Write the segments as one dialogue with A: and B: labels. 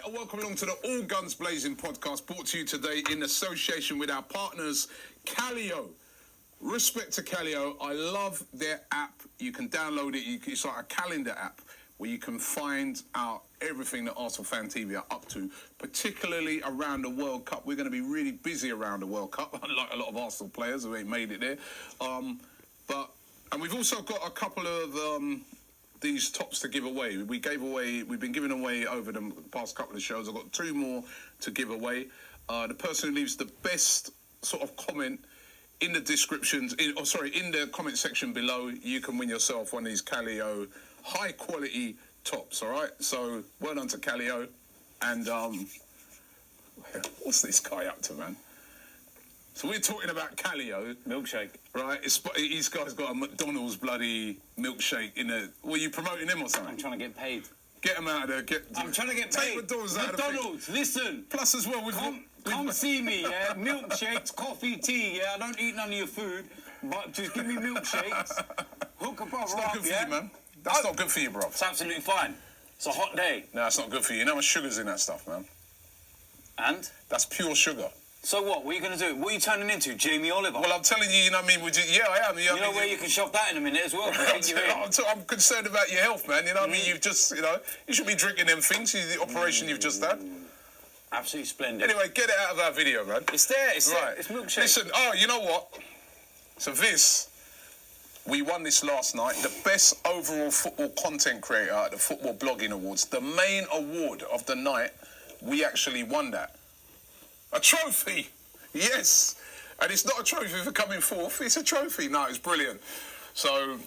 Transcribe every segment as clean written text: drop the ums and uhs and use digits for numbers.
A: and welcome along to the All Guns Blazing podcast, brought to you today in association with our partners, Calio. Respect to Calio. I love their app. You can download it. It's like a calendar app where you can find out everything that Arsenal Fan TV are up to, particularly around the World Cup. We're going to be really busy around the World Cup, unlike a lot of Arsenal players who ain't made it there. And we've also got a couple of these tops to give away. We've been giving away over the past couple of shows. I've got 2 more to give away. The person who leaves the best sort of comment in the descriptions, in the comment section below, you can win yourself one of these Calio high quality tops, all right? So well done to Calio. And what's this guy up to, man? So we're talking about Calio.
B: Milkshake.
A: Right? These guys got a McDonald's bloody milkshake in a... Were you promoting them or something?
B: I'm trying to get paid.
A: Get them out of there.
B: I'm trying to get
A: take
B: paid.
A: McDonald's out of the thing.
B: McDonald's, listen.
A: Plus as well,
B: Come see me, yeah? Milkshakes, coffee, tea, yeah? I don't eat none of your food, but just give me milkshakes. Hook a brother
A: It's not
B: up,
A: good for
B: yeah?
A: you, man. That's not good for you, bro.
B: It's absolutely fine. It's a hot day.
A: No, it's not good for you. You know how much sugar's in that stuff, man?
B: And?
A: That's pure sugar.
B: So what? What are you going to do? What are you turning into? Jamie Oliver?
A: Well, I'm telling you, you know what I mean? Yeah, I am.
B: You know where you can shove that in a minute as well?
A: I'm concerned about your health, man. You know what I mean? You've just, you should be drinking them things, the operation you've just had.
B: Absolutely splendid.
A: Anyway, get it out of our video, man.
B: It's there. It's
A: right.
B: there. It's milkshake.
A: Listen, you know what? So we won this last night. The best overall football content creator at the Football Blogging Awards. The main award of the night, we actually won that. A trophy. Yes. And it's not a trophy for coming fourth. It's a trophy. No, it's brilliant. So,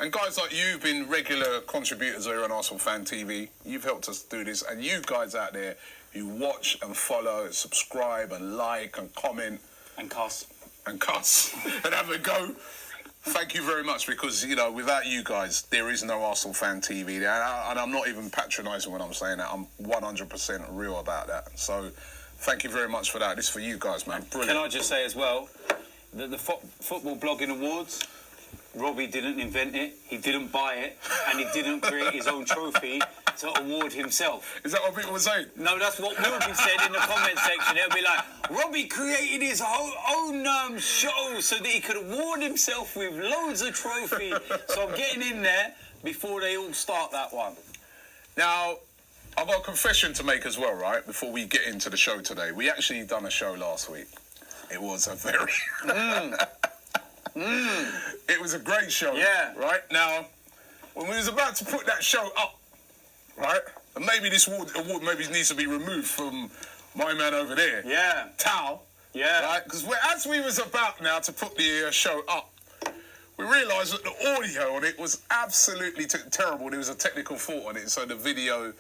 A: and guys like you have been regular contributors here on Arsenal Fan TV. You've helped us do this. And you guys out there who watch and follow and subscribe and like and comment.
B: And cuss.
A: And have a go. Thank you very much, because, without you guys, there is no Arsenal Fan TV there. And I'm not even patronising when I'm saying that. I'm 100% real about that. So, thank you very much for that. This is for you guys, man. Brilliant.
B: Can I just say as well, that the Football Blogging Awards, Robbie didn't invent it, he didn't buy it, and he didn't create his own trophy to award himself.
A: Is that what people were saying?
B: No, that's what will be said in the comment section. It'll be like, Robbie created his own show so that he could award himself with loads of trophies. So I'm getting in there before they all start that one.
A: Now, I've got a confession to make as well, right, before we get into the show today. We actually done a show last week. It was a very... It was a great show.
B: Yeah.
A: Right? Now, when we was about to put that show up, right, and maybe this award maybe needs to be removed from my man over there.
B: Yeah.
A: Tal.
B: Yeah.
A: Right? Because as we was about now to put the show up, we realised that the audio on it was absolutely terrible. There was a technical fault on it, so the video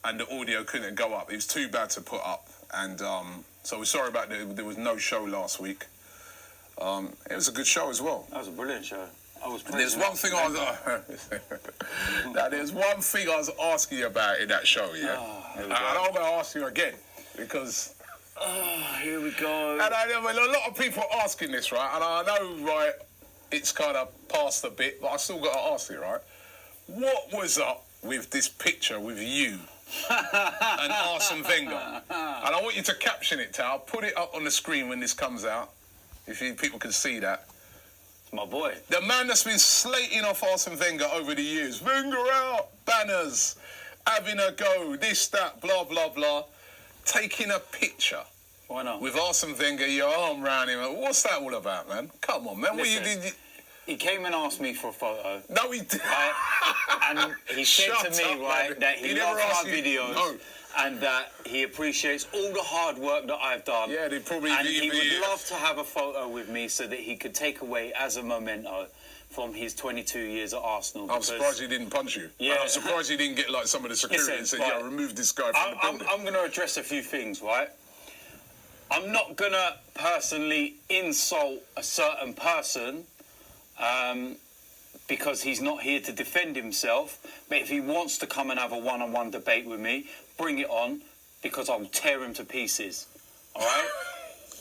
A: and the audio couldn't go up. It was too bad to put up. And so we're sorry about that. There was no show last week. It was a good show as well.
B: That was a brilliant show.
A: There's one thing I was asking you about in that show, yeah? And I'm going to ask you again, because...
B: here we go.
A: And a lot of people are asking this, right? And I know, right, it's kind of past a bit, but I still got to ask you, right? What was up with this picture with you and Arsene Wenger? And I want you to caption it, Tal. Put it up on the screen when this comes out, if people can see that.
B: It's my boy.
A: The man that's been slating off Arsene Wenger over the years. Wenger out, banners, having a go, this, that, blah, blah, blah. Taking a picture.
B: Why not?
A: With Arsene Wenger, your arm round him. What's that all about, man? Come on, man.
B: Listen,
A: what you did?
B: He came and asked me for a photo.
A: No, he didn't.
B: Right? And he said to me, right, that he loves my videos.
A: No.
B: And that he appreciates all the hard work that I've done.
A: Yeah, they probably...
B: And he would love to have a photo with me so that he could take away as a memento from his 22 years at Arsenal.
A: I'm surprised he didn't punch you.
B: Yeah.
A: And I'm surprised he didn't get like some of the security and say, yeah, remove this guy from the building.
B: I'm going to address a few things, right? I'm not going to personally insult a certain person because he's not here to defend himself. But if he wants to come and have a one-on-one debate with me, bring it on, because I'll tear him to pieces. All right?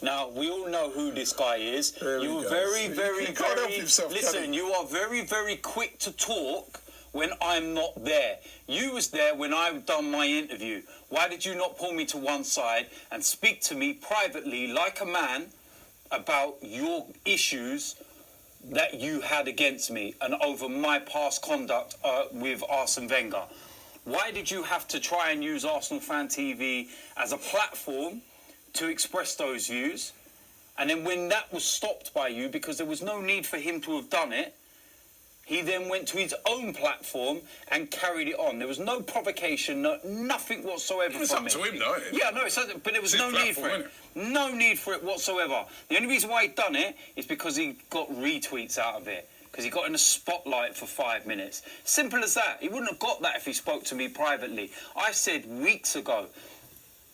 B: Now, we all know who this guy is. You are very, very, very... Listen, you are very, very quick to talk when I'm not there? You was there when I've done my interview. Why did you not pull me to one side and speak to me privately like a man about your issues that you had against me and over my past conduct with Arsene Wenger? Why did you have to try and use Arsenal Fan TV as a platform to express those views? And then when that was stopped by you, because there was no need for him to have done it, he then went to his own platform and carried it on. There was no provocation, nothing whatsoever
A: It's
B: from
A: up
B: me.
A: to him, though.
B: Yeah, no, but there was
A: It's
B: no
A: his
B: need for
A: platform,
B: it. No need for it whatsoever. The only reason why he'd done it is because he got retweets out of it. Because he got in the spotlight for 5 minutes. Simple as that. He wouldn't have got that if he spoke to me privately. I said weeks ago,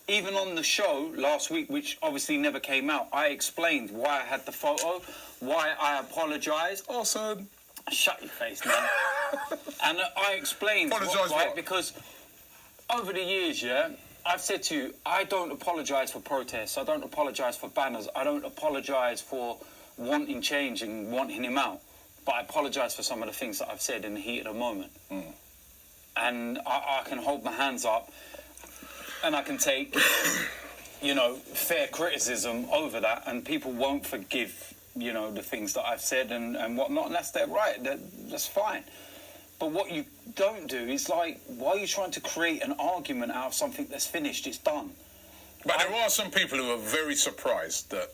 B: even on the show last week, which obviously never came out, I explained why I had the photo, why I apologised.
A: Awesome.
B: Shut your face, man. And I explained
A: Apologise
B: why,
A: what?
B: because over the years, yeah, I've said to you, I don't apologise for protests. I don't apologise for banners. I don't apologise for wanting change and wanting him out. But I apologise for some of the things that I've said in the heat of the moment. And I can hold my hands up and I can take, fair criticism over that, and people won't forgive, the things that I've said and whatnot, and that's their right. That's fine. But what you don't do is, why are you trying to create an argument out of something that's finished? It's done.
A: But there are some people who are very surprised that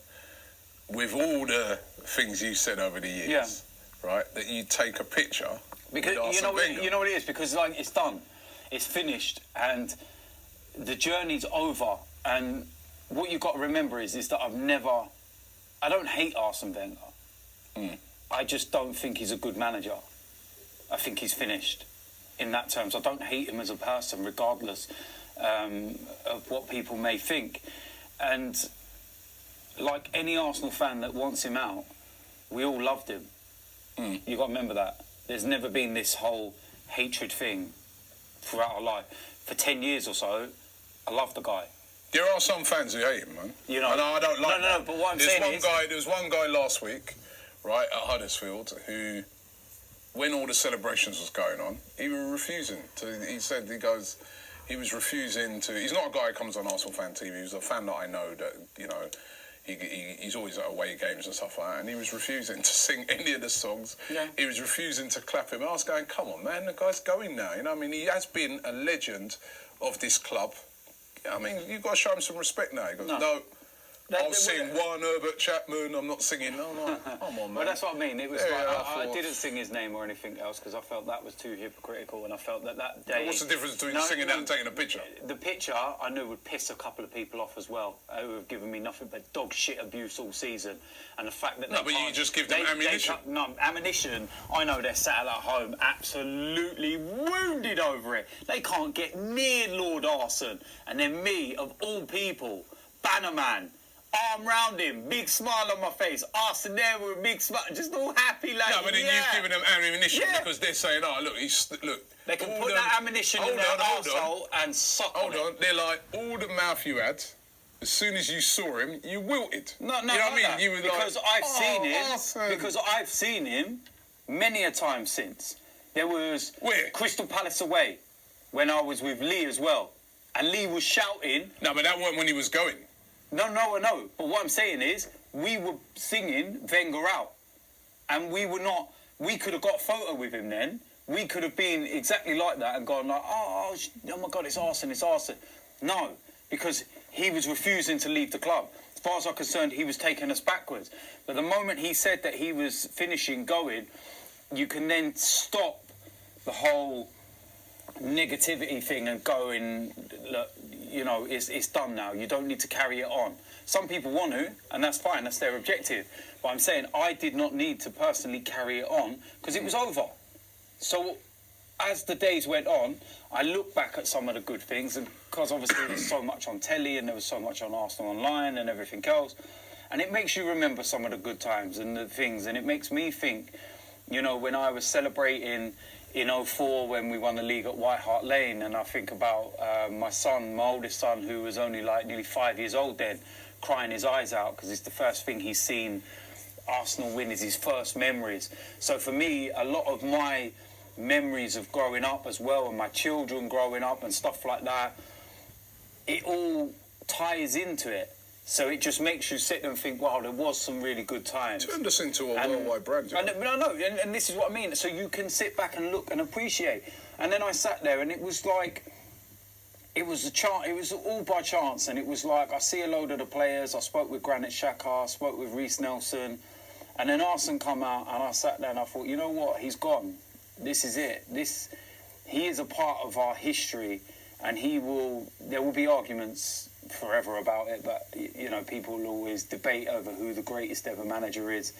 A: with all the things you said over the years, right, that you take a picture
B: because
A: with Arsene Wenger.
B: you know what it is, because it's done, it's finished, and the journey's over. And what you've got to remember is that I don't hate Arsene Wenger. I just don't think he's a good manager. I think he's finished in that terms. I don't hate him as a person, regardless of what people may think. And like any Arsenal fan that wants him out, we all loved him. You've got to remember that. There's never been this whole hatred thing throughout our life. For 10 years or so, I love the guy.
A: There are some fans who hate him, man.
B: And
A: I don't like that.
B: No, but what I'm saying is...
A: There was one guy last week, right, at Huddersfield, who, when all the celebrations was going on, he was refusing to... He was refusing to... He's not a guy who comes on Arsenal Fan TV. He's a fan that I know that, he's always at away games and stuff like that, and he was refusing to sing any of the songs.
B: Yeah.
A: He was refusing to clap him. I was going, come on, man, the guy's going now. He has been a legend of this club. I mean, you've got to show him some respect now. He goes, no. I'll sing one Herbert Chapman. I'm not singing. No. Come on, man.
B: Well, that's what I mean. It was
A: I
B: I didn't sing his name or anything else because I felt that was too hypocritical, and I felt that day...
A: What's the difference between singing that and taking a picture?
B: The picture, I knew, would piss a couple of people off as well, who have given me nothing but dog shit abuse all season. And the fact that
A: No, but you just give them ammunition.
B: Ammunition. I know they're sat at home absolutely wounded over it. They can't get near Lord Arsene. And then me, of all people, Bannerman, arm round him, big smile on my face, Arsene there with a big smile, just all happy like.
A: No, but then you've given them ammunition because they're saying, look.
B: They can put that ammunition in their arsehole and suck on it.
A: Hold on, they're like, all the mouth you had, as soon as you saw him, you wilted.
B: No,
A: you know what I mean? You were
B: because
A: like,
B: I've seen him.
A: Arsene.
B: Because I've seen him many a time since. There was
A: Where?
B: Crystal Palace away when I was with Lee as well, and Lee was shouting.
A: No, but that wasn't when he was going.
B: No. But what I'm saying is, we were singing Wenger out, and we could have got a photo with him then. We could have been exactly like that and gone like, oh my God, it's Arsene. No, because he was refusing to leave the club. As far as I'm concerned, he was taking us backwards. But the moment he said that he was going, you can then stop the whole negativity thing and going, look, it's done now. You don't need to carry it on. Some people want to, and that's fine. That's their objective. But I'm saying I did not need to personally carry it on because it was over. So as the days went on, I look back at some of the good things, and because obviously there was so much on telly and there was so much on Arsenal Online and everything else, and it makes you remember some of the good times and the things, and it makes me think, when I was celebrating in 2004 when we won the league at White Hart Lane, and I think about my oldest son, who was only like nearly 5 years old then, crying his eyes out because it's the first thing he's seen Arsenal win, is his first memories. So for me, a lot of my memories of growing up as well, and my children growing up and stuff like that. It all ties into it. So it just makes you sit there and think, wow, there was some really good times.
A: Turned us into a worldwide brand. You know?
B: But I know, and this is what I mean. So you can sit back and look and appreciate. And then I sat there, and it was like, it was all by chance. And it was like, I see a load of the players. I spoke with Granit Xhaka, I spoke with Reece Nelson, and then Arsene come out, and I sat there and I thought, you know what? He's gone. This is it. He is a part of our history, and there will be arguments forever about it, but you know, people will always debate over who the greatest ever manager is,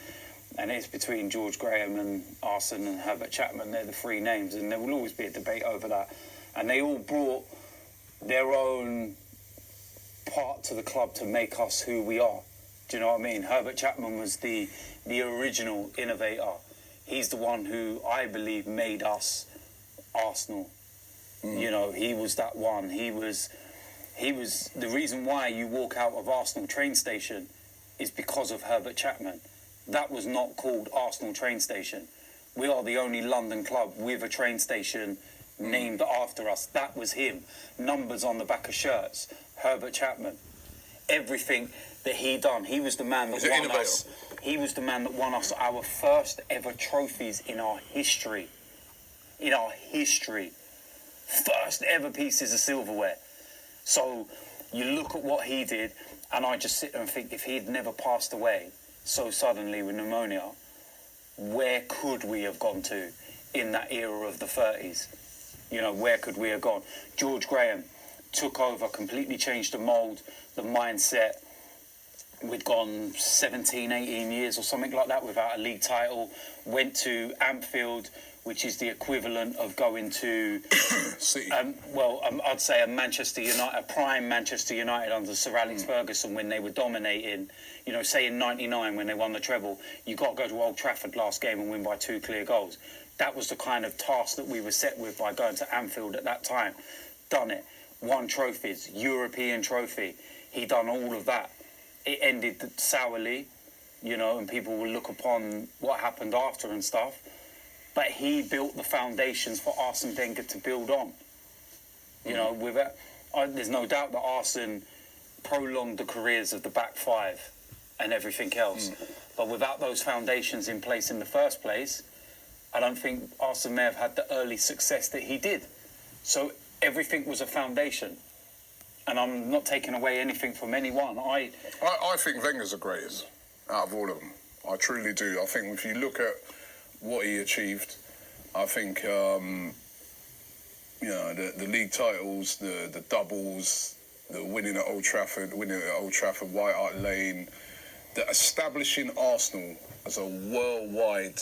B: and it's between George Graham and Arsene and Herbert Chapman. They're the three names, and there will always be a debate over that, and they all brought their own part to the club to make us who we are. Do you know what I mean? Herbert Chapman was the original innovator. He's the one who I believe made us Arsenal. You know, he was that one. He was the reason why you walk out of Arsenal train station is because of Herbert Chapman. That was not called Arsenal train station. We are the only London club with a train station named after us. That was him. Numbers on the back of shirts. Herbert Chapman. Everything that he done. He was the man that won us. He was the man that won us our first ever trophies in our history. In our history. First ever pieces of silverware. So you look at what he did, and I just sit there and think, if he had never passed away so suddenly with pneumonia, where could we have gone to in that era of the 30s? You know, where could we have gone? George Graham took over, completely changed the mould, the mindset. We'd gone 17, 18 years or something like that without a league title, went to Anfield, which is the equivalent of going to
A: City.
B: I'd say a prime Manchester United under Sir Alex Ferguson when they were dominating. You know, say in '99 when they won the treble, you got to go to Old Trafford last game and win by 2 clear goals. That was the kind of task that we were set with by going to Anfield at that time. Done it. Won trophies, European trophy. He done all of that. It ended sourly, you know, and people will look upon what happened after and stuff. But he built the foundations for Arsene Wenger to build on. You know, there's no doubt that Arsene prolonged the careers of the back five and everything else. But without those foundations in place in the first place, I don't think Arsene may have had the early success that he did. So everything was a foundation. And I'm not taking away anything from anyone. I
A: think Wenger's the greatest out of all of them. I truly do. I think if you look at what he achieved, I think, you know, the league titles, the doubles, the winning at Old Trafford, White Hart Lane, the establishing Arsenal as a worldwide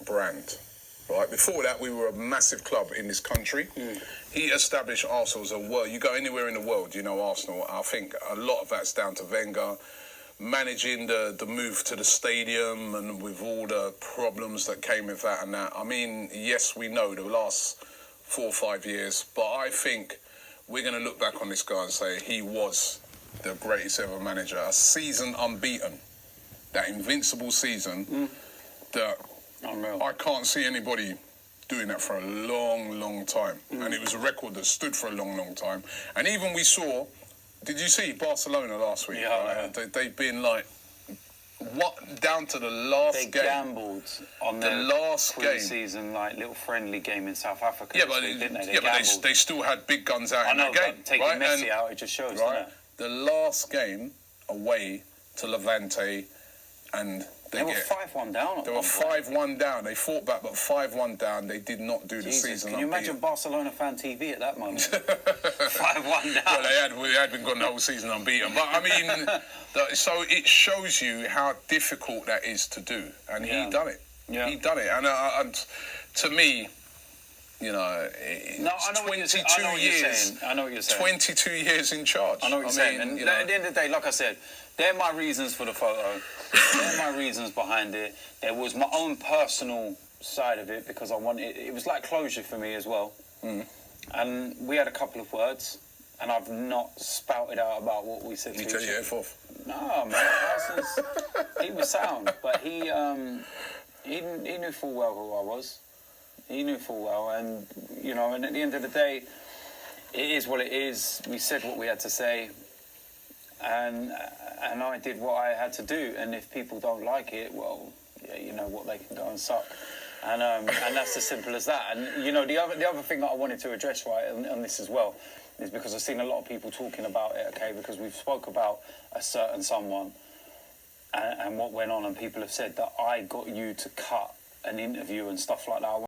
A: brand. Right, before that, we were a massive club in this country. He established Arsenal as a world. You go anywhere in the world, you know Arsenal. I think a lot of that's down to Wenger managing the move to the stadium and with all the problems that came with that and that. I mean, yes, we know the last 4 or 5 years, but I think we're going to look back on this guy and say he was the greatest ever manager. A season unbeaten, that invincible season that
B: Unreal.
A: I can't see anybody doing that for a long, long time. And it was a record that stood for a long, long time. And even we saw, did you see Barcelona last week?
B: Yeah.
A: They've been like, down to the last game.
B: They gambled on their
A: last
B: pre-season, like little friendly game in South Africa.
A: Yeah, but,
B: didn't they?
A: They still had big guns out in that game.
B: But taking Messi out, it just shows, doesn't it?
A: The last game away to Levante, and
B: they were 5-1 down.
A: They were 5-1 down. They fought back, but 5-1 down. They did not do the
B: Jesus,
A: season.
B: Can you imagine Barcelona fan TV at that moment? 5-1 down.
A: Well, they had been gone the whole season unbeaten. But I mean, so it shows you how difficult that is to do, and he done it.
B: Yeah.
A: He done it, and to me, you know, it's 22 years.
B: I know what you're saying.
A: 22 years in charge.
B: I know what you're saying. And at the end of the day, like I said, they're my reasons for the photo. They're my reasons behind it. There was my own personal side of it because I wanted. It was like closure for me as well. And we had a couple of words, and I've not spouted out about what we said to each other.
A: You tell your F off.
B: No, man. He was sound, but he knew full well who I was. He knew full well, and you know, and at the end of the day, it is what it is. We said what we had to say, and I did what I had to do. And if people don't like it, well, yeah, you know what, they can go and suck. And that's as simple as that. And you know, the other thing that I wanted to address, right, on this as well, is because I've seen a lot of people talking about it. Okay, because we've spoke about a certain someone and what went on, and people have said that I got you to cut an interview and stuff like that.